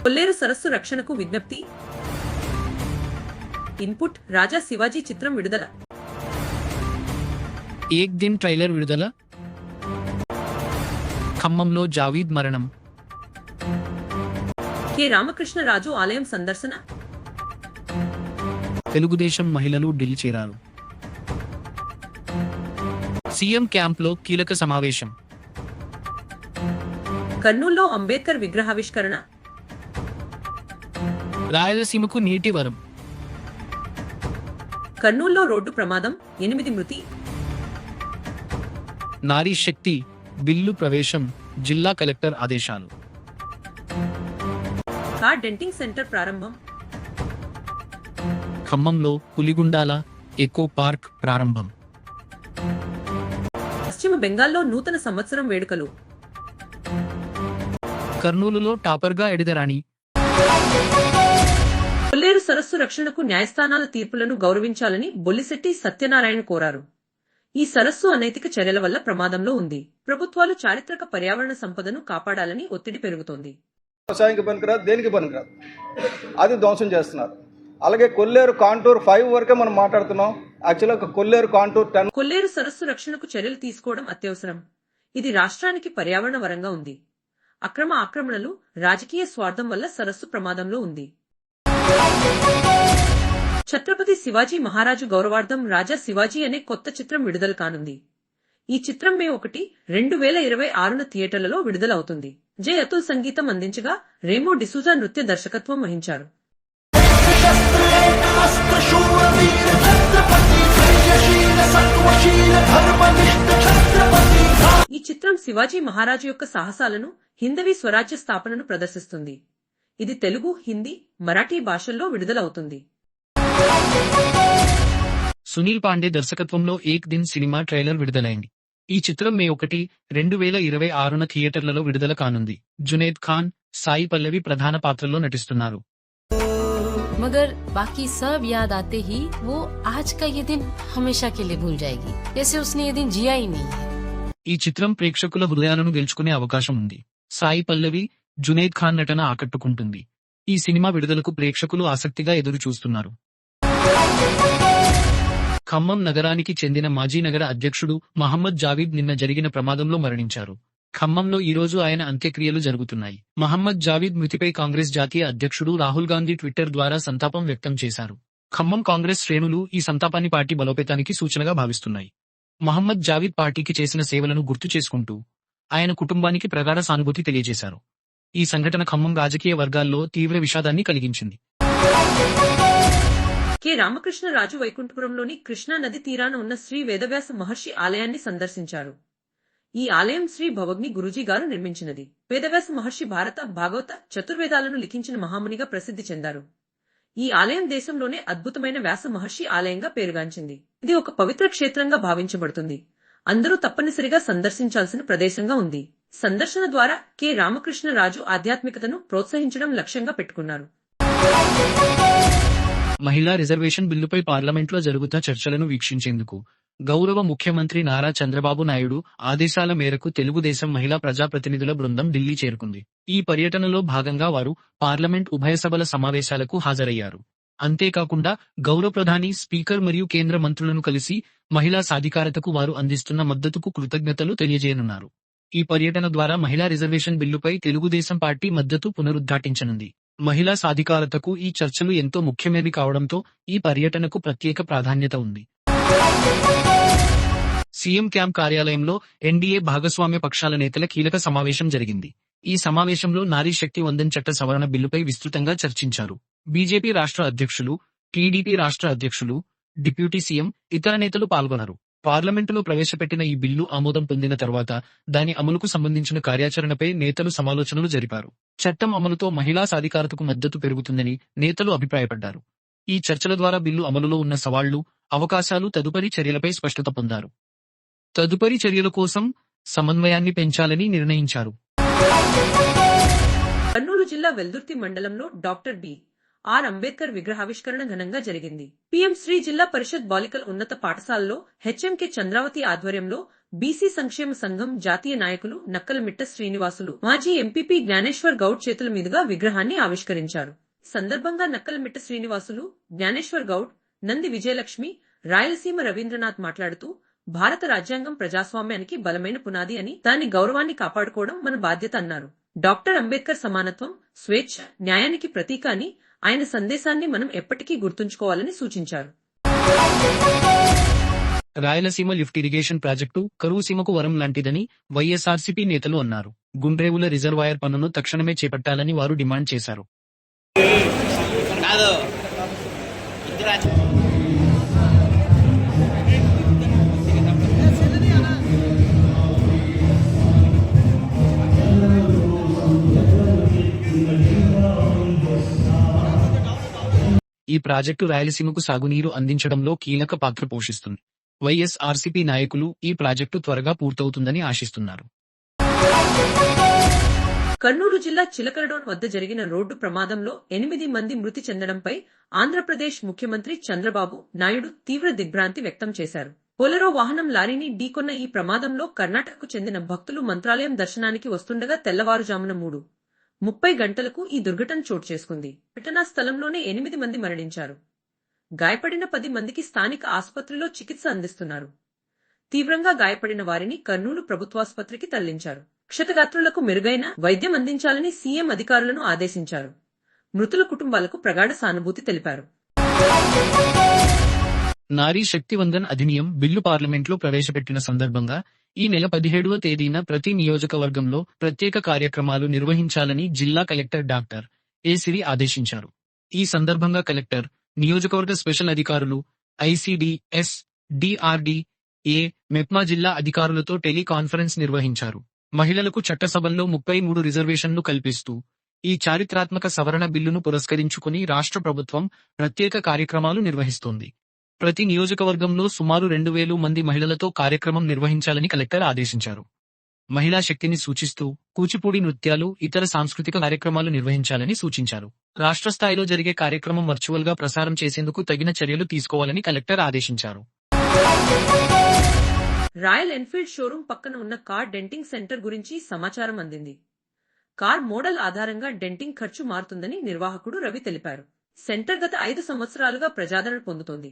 కొల్లేరు సరస్సు రక్షణకు విజ్ఞప్తి. ఇన్పుట్ రాజా శివాజీ చిత్రం విడుదల. ఏక్ దిన్ ట్రైలర్ విడుదల. ఖమ్మంలో జావీద్ మరణం. కె రామకృష్ణరాజు ఆలయం సందర్శన. తెలుగుదేశం మహిళలు ఢిల్లీ చేరారు. సీఎం క్యాంప్లో కీలక సమావేశం. కర్నూల్లో అంబేద్కర్ విగ్రహావిష్కరణ. రాయలసీమకు నీటి వరం. కర్నూల్లో రోడ్డు ప్రమాదం, 8 మృతి. నారీ శక్తి బిల్లు ప్రవేశం, జిల్లా కలెక్టర్ ఆదేశాలు. కార్ డెంటింగ్ సెంటర్ ప్రారంభం. ఖమ్మంలో పులిగుండాల ఎకో పార్క్ ప్రారంభం. పశ్చిమ బెంగాల్లో నూతన సంవత్సరం వేడుకలు. కర్నూలులో టాపర్గా ఎడిదరాణి. కొల్లేరు సరస్సు రక్షణకు న్యాయస్థానాల తీర్పులను గౌరవించాలని బొల్లిశెట్టి సత్యనారాయణ కోరారు. ఈ సరస్సు అనైతిక చర్యల వల్ల ప్రమాదంలో ఉంది. ప్రభుత్వాలు చారిత్రక పర్యావరణ సంపదను కాపాడాలని ఒత్తిడి పెరుగుతోంది. వ్యవసాయానికి పనికిరాదు, దేనికి పనికిరాదు, అది ధ్వంసం చేస్తున్నారు. అలాగే కొల్లేరు కాంటూర్ 5 వరకే మనం మాట్లాడుతున్నాం. యాక్చువల్గా కొల్లేరు కాంటూర్ 10. కొల్లేరు సరస్సు రక్షణకు చర్యలు తీసుకోవడం అత్యవసరం. ఇది రాష్ట్రానికి పర్యావరణ వరంగా ఉంది. అక్రమ ఆక్రమణలు, రాజకీయ స్వార్థం వల్ల సరస్సు ప్రమాదంలో ఉంది. ఛత్రపతి శివాజీ మహారాజు గౌరవార్థం రాజా శివాజీ అనే కొత్త చిత్రం విడుదల కానుంది. ఈ చిత్రం మే 1, 2026న థియేటర్లలో విడుదలవుతుంది. జై అతుల్ సంగీతం అందించగా రేమో డిసూజా నృత్య దర్శకత్వం వహించారు. ఈ చిత్రం శివాజీ మహారాజు యొక్క సాహసాలను, హిందవీ స్వరాజ్య స్థాపనను ప్రదర్శిస్తుంది. ఇది తెలుగు, హిందీ, మరాఠీ భాషల్లో విడుదలవుతుంది. సునీల్ పాండే దర్శకత్వంలో ఏక్ దిన్ సినిమా ట్రైలర్ విడుదలైంది. ఈ చిత్రం మే 1, 2026న థియేటర్లలో విడుదల కానుంది. జునేద్ ఖాన్, సాయి పల్లవి ప్రధాన పాత్రల్లో నటిస్తున్నారు. मगर बाकी सब याद आते ही वो आज का ये दिन हमेशा के लिए भूल जाएगी, जैसे उसने ये दिन जिया ही नहीं है. ఈ చిత్రం ప్రేక్షకుల హృదయాలను గెలుచుకునే అవకాశం ఉంది. సాయి పల్లవి, జునేద్ ఖాన్ నటన ఆకట్టుకుంటుంది. ఈ సినిమా విడుదలకు ప్రేక్షకులు ఆసక్తిగా ఎదురు చూస్తున్నారు. ఖమ్మం నగరానికి చెందిన మాజీ నగర అధ్యక్షుడు మహమ్మద్ జావీద్ నిన్న జరిగిన ప్రమాదంలో మరణించారు. ఖమ్మంలో ఈరోజు ఆయన అంత్యక్రియలు జరుగుతున్నాయి. మహమ్మద్ జావీద్ మృతిపై కాంగ్రెస్ జాతీయ అధ్యక్షుడు రాహుల్ గాంధీ ట్విట్టర్ ద్వారా సంతాపం వ్యక్తం చేశారు. ఖమ్మం కాంగ్రెస్ శ్రేణులు ఈ సంతాపాన్ని పార్టీ బలోపేతానికి సూచనగా భావిస్తున్నాయి. మహమ్మద్ జావీద్ పార్టీకి చేసిన సేవలను గుర్తు చేసుకుంటూ ఆయన కుటుంబానికి ప్రగాఢ సానుభూతి తెలియజేశారు. ఈ సంఘటన ఖమ్మం రాజకీయ వర్గాల్లో తీవ్ర విషాదాన్ని కలిగించింది. కె రామకృష్ణరాజు వైకుంఠపురంలోని కృష్ణా నది తీరాన ఉన్న శ్రీ వేదవ్యాస మహర్షి ఆలయాన్ని సందర్శించారు. ఈ ఆలయం శ్రీ భవగ్ని గురూజీ గారు నిర్మించినది. వేదవ్యాస మహర్షి భారత, భాగవత, చతుర్వేదాలను లిఖించిన మహామునిగా ప్రసిద్ధి చెందారు. ఈ ఆలయం దేశంలోనే అద్భుతమైన వ్యాస మహర్షి ఆలయంగా పేరుగాంచింది. ఇది ఒక పవిత్ర క్షేత్రంగా భావించబడుతుంది. అందరూ తప్పనిసరిగా సందర్శించాల్సిన ప్రదేశంగా ఉంది. సందర్శన ద్వారా కె రామకృష్ణరాజు ఆధ్యాత్మికతను ప్రోత్సహించడం లక్ష్యంగా పెట్టుకున్నారు. మహిళా రిజర్వేషన్ బిల్లుపై పార్లమెంట్లో జరుగుతున్న చర్చలను వీక్షించేందుకు గౌరవ ముఖ్యమంత్రి నారా చంద్రబాబు నాయుడు ఆదేశాల మేరకు తెలుగుదేశం మహిళా ప్రజాప్రతినిధుల బృందం ఢిల్లీ చేరుకుంది. ఈ పర్యటనలో భాగంగా వారు పార్లమెంట్ ఉభయ సభల సమావేశాలకు హాజరయ్యారు. అంతేకాకుండా గౌరవ ప్రధాని, స్పీకర్ మరియు కేంద్ర మంత్రులను కలిసి మహిళా సాధికారతకు వారు అందిస్తున్న మద్దతుకు కృతజ్ఞతలు తెలియజేయనున్నారు. ఈ పర్యటన ద్వారా మహిళా రిజర్వేషన్ బిల్లుపై తెలుగుదేశం పార్టీ మద్దతు పునరుద్ఘాటించనుంది. మహిళా సాధికారతకు ఈ చర్చలు ఎంతో ముఖ్యమైనవి కావడంతో ఈ పర్యటనకు ప్రత్యేక ప్రాధాన్యత ఉంది. సీఎం క్యాంప్ కార్యాలయంలో ఎన్డీఏ భాగస్వామ్య పక్షాల నేతల కీలక సమావేశం జరిగింది. ఈ సమావేశంలో నారీ శక్తి వందన్ చట్ట సవరణ బిల్లుపై విస్తృతంగా చర్చించారు. బీజేపీ రాష్ట్ర అధ్యక్షులు, టీడీపీ రాష్ట్ర అధ్యక్షులు, డిప్యూటీ సీఎం, ఇతర నేతలు పాల్గొన్నారు. పార్లమెంటులో ప్రవేశపెట్టిన ఈ బిల్లు ఆమోదం పొందిన తర్వాత దాని అమలుకు సంబంధించిన కార్యాచరణపై నేతలు సమాలోచనలు జరిపారు. చట్టం అమలుతో మహిళా సాధికారతకు మద్దతు పెరుగుతుందని నేతలు అభిప్రాయపడ్డారు. ఈ చర్చల ద్వారా బిల్లు అమలులో ఉన్న సవాళ్లు, అవకాశాలు, తదుపరి చర్యలపై స్పష్టత పొందారు. తదుపరి చర్యల కోసం సమన్వయాన్ని పెంచాలని నిర్ణయించారు. కర్నూలు జిల్లా వెల్దుర్తి మండలంలో డాక్టర్ బి. ఆర్ అంబేద్కర్ విగ్రహావిష్కరణ ఘనంగా జరిగింది. పీఎం శ్రీ జిల్లా పరిషత్ బాలికల ఉన్నత పాఠశాలలో హెచ్ఎంకే చంద్రావతి ఆధ్వర్యంలో బీసీ సంక్షేమ సంఘం జాతీయ నాయకులు నక్కలమిట్ట శ్రీనివాసులు, మాజీ ఎంపీపీ జ్ఞానేశ్వర్ గౌడ్ చేతుల మీదుగా విగ్రహాన్ని ఆవిష్కరించారు. సందర్భంగా నక్కలమిట్ట శ్రీనివాసులు, జ్ఞానేశ్వర్ గౌడ్, నంది విజయలక్ష్మి, రాయలసీమ రవీంద్రనాథ్ మాట్లాడుతూ భారత రాజ్యాంగం ప్రజాస్వామ్యానికి బలమైన పునాది అని, దాని గౌరవాన్ని కాపాడుకోవడం మన బాధ్యత అన్నారు. డాక్టర్ అంబేద్కర్ సమానత్వం, స్వేచ్ఛ, న్యాయానికి ప్రతీక అని ఆయన సందేశాన్ని మనం ఎప్పటికీ గుర్తుంచుకోవాలని సూచించారు. రాయలసీమ లిఫ్ట్ ఇరిగేషన్ ప్రాజెక్టు కరువు సీమకు వరం లాంటిదని వైఎస్ఆర్సీపీ నేతలు అన్నారు. గుండ్రేవుల రిజర్వాయర్ పనును తక్షణమే చేపట్టాలని వారు డిమాండ్ చేశారు. ఈ ప్రాజెక్టు రాయలసీమకు సాగునీరు అందించడంలో కీలక పాత్ర పోషిస్తుంది. వైఎస్ఆర్సీపీ నాయకులు ఈ ప్రాజెక్టు త్వరగా పూర్తవుతుందని ఆశిస్తున్నారు. కర్నూలు జిల్లా చిలకరడోన్ వద్ద జరిగిన రోడ్డు ప్రమాదంలో 8 మంది మృతి చెందడంపై ఆంధ్రప్రదేశ్ ముఖ్యమంత్రి చంద్రబాబు నాయుడు తీవ్ర దిగ్భ్రాంతి వ్యక్తం చేశారు. బొలెరో వాహనం లారీని ఢీకొన్న ఈ ప్రమాదంలో కర్ణాటకకు చెందిన భక్తులు మంత్రాలయం దర్శనానికి వస్తుండగా తెల్లవారుజామున 3:30 గంటలకు ఈ దుర్ఘటన చోటు చేసుకుంది. ఘటనా స్థలంలోనే 8 మంది మరణించారు. గాయపడిన 10 మందికి స్థానిక ఆసుపత్రిలో చికిత్స అందిస్తున్నారు. తీవ్రంగా గాయపడిన వారిని కర్నూలు ప్రభుత్వాసుపత్రికి తరలించారు. క్షతగాత్రులకు మెరుగైన వైద్యం అందించాలని సీఎం అధికారులను ఆదేశించారు. మృతుల కుటుంబాలకు ప్రగాఢ సానుభూతి తెలిపారు. నారీ శక్తి వందన్ అధినియం బిల్లు పార్లమెంట్లో ప్రవేశపెట్టిన సందర్భంగా ఈ నెల 17వ తేదీన ప్రతి నియోజకవర్గంలో ప్రత్యేక కార్యక్రమాలు నిర్వహించాలని జిల్లా కలెక్టర్ డాక్టర్ ఏ సిరి ఆదేశించారు. ఈ సందర్భంగా కలెక్టర్ నియోజకవర్గ స్పెషల్ అధికారులు, ఐసీడీఎస్, డిఆర్డీఏ, మెప్మా జిల్లా అధికారులతో టెలికాన్ఫరెన్స్ నిర్వహించారు. మహిళలకు చట్టసభల్లో 33 రిజర్వేషన్లు కల్పిస్తూ ఈ చారిత్రాత్మక సవరణ బిల్లును పురస్కరించుకుని రాష్ట్ర ప్రభుత్వం ప్రత్యేక కార్యక్రమాలు నిర్వహిస్తోంది. ప్రతి నియోజకవర్గంలో సుమారు 2000 మంది మహిళలతో కార్యక్రమం నిర్వహించాలని కలెక్టర్ ఆదేశించారు. మహిళా శక్తిని సూచిస్తూ కూచిపూడి నృత్యాలు, ఇతర సాంస్కృతిక కార్యక్రమాలు నిర్వహించాలని సూచించారు. రాష్ట్ర స్థాయిలో జరిగే కార్యక్రమం వర్చువల్ గా ప్రసారం చేసేందుకు తగిన చర్యలు తీసుకోవాలని కలెక్టర్ ఆదేశించారు. రాయల్ ఎన్ఫీల్డ్ షోరూం పక్కన ఉన్న కార్ డెంటింగ్ సెంటర్ గురించి సమాచారం అందింది. కార్ మోడల్ ఆధారంగా డెంటింగ్ ఖర్చు మారుతుందని నిర్వాహకుడు రవి తెలిపారు. సెంటర్ గత 5 సంవత్సరాలుగా ప్రజాదరణ పొందుతోంది.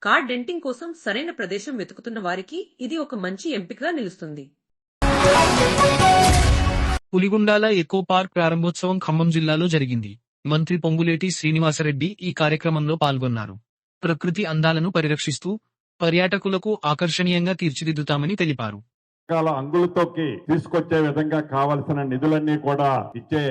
కార్ డెంటింగ్ కోసం సరైన ప్రదేశం వెతుకుతున్న వారికి ఇది ఒక మంచి ఎంపికగా నిలుస్తుంది. పులిగుండాల ఎకో పార్క్ ప్రారంభోత్సవం ఖమ్మం జిల్లాలో జరిగింది. మంత్రి పొంగులేటి శ్రీనివాసరెడ్డి ఈ కార్యక్రమంలో పాల్గొన్నారు. ప్రకృతి అందాలను పరిరక్షిస్తూ పర్యాటకులకు ఆకర్షణీయంగా తీర్చిదిద్దుతామని తెలిపారు. అంగులతోకి తీసుకొచ్చే విధంగా కావలసిన నిధులన్నీ కూడా ఇచ్చే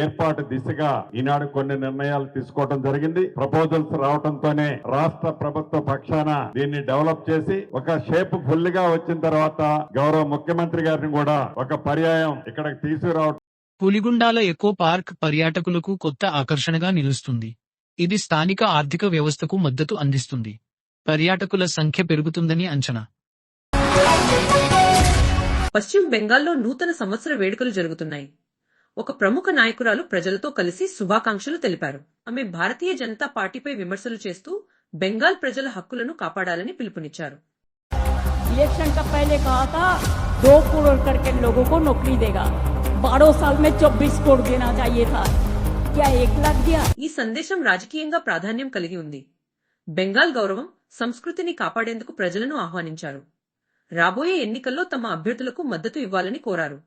ఏర్పాటు దిశగా ఈనాడు కొన్ని నిర్ణయాలు తీసుకోవడం జరిగింది. ప్రపోజల్స్ రావడంతోనే రాష్ట్ర ప్రభుత్వ పక్షాన దీన్ని డెవలప్ చేసి ఒక షేప్ ఫుల్ గా వచ్చిన తర్వాత గౌరవ ముఖ్యమంత్రి గారిని కూడా ఒక పర్యాయం ఇక్కడికి తీసుకురావడం. పులిగుండాల ఎకో పార్క్ పర్యాటకులకు కొత్త ఆకర్షణగా నిలుస్తుంది. ఇది స్థానిక ఆర్థిక వ్యవస్థకు మద్దతు అందిస్తుంది. పర్యాటకుల సంఖ్య పెరుగుతుందని అంచనా. పశ్చిమ బెంగాల్లో నూతన సంవత్సర వేడుకలు జరుగుతున్నాయి. ఒక ప్రముఖ నాయకురాలు ప్రజలతో కలిసి శుభాకాంక్షలు తెలిపారు. ఆమె భారతీయ జనతా పార్టీపై విమర్శలు చేస్తూ బెంగాల్ ప్రజల హక్కులను కాపాడాలని పిలుపునిచ్చారు. इलेक्शन का पहले कहा था 2 करोड़ करके लोगों को नौकरी देगा, 12 साल में 24 करोड़ देना चाहिए था, क्या 1 लाख दिया? ఈ సందేశం రాజకీయంగా ప్రాధాన్యం కలిగి ఉంది. బెంగాల్ గౌరవం, సంస్కృతిని కాపాడేందుకు ప్రజలను ఆహ్వానించారు. రాబోయే ఎన్నికల్లో తమ అభ్యర్థులకు మద్దతు ఇవ్వాలని కోరారు.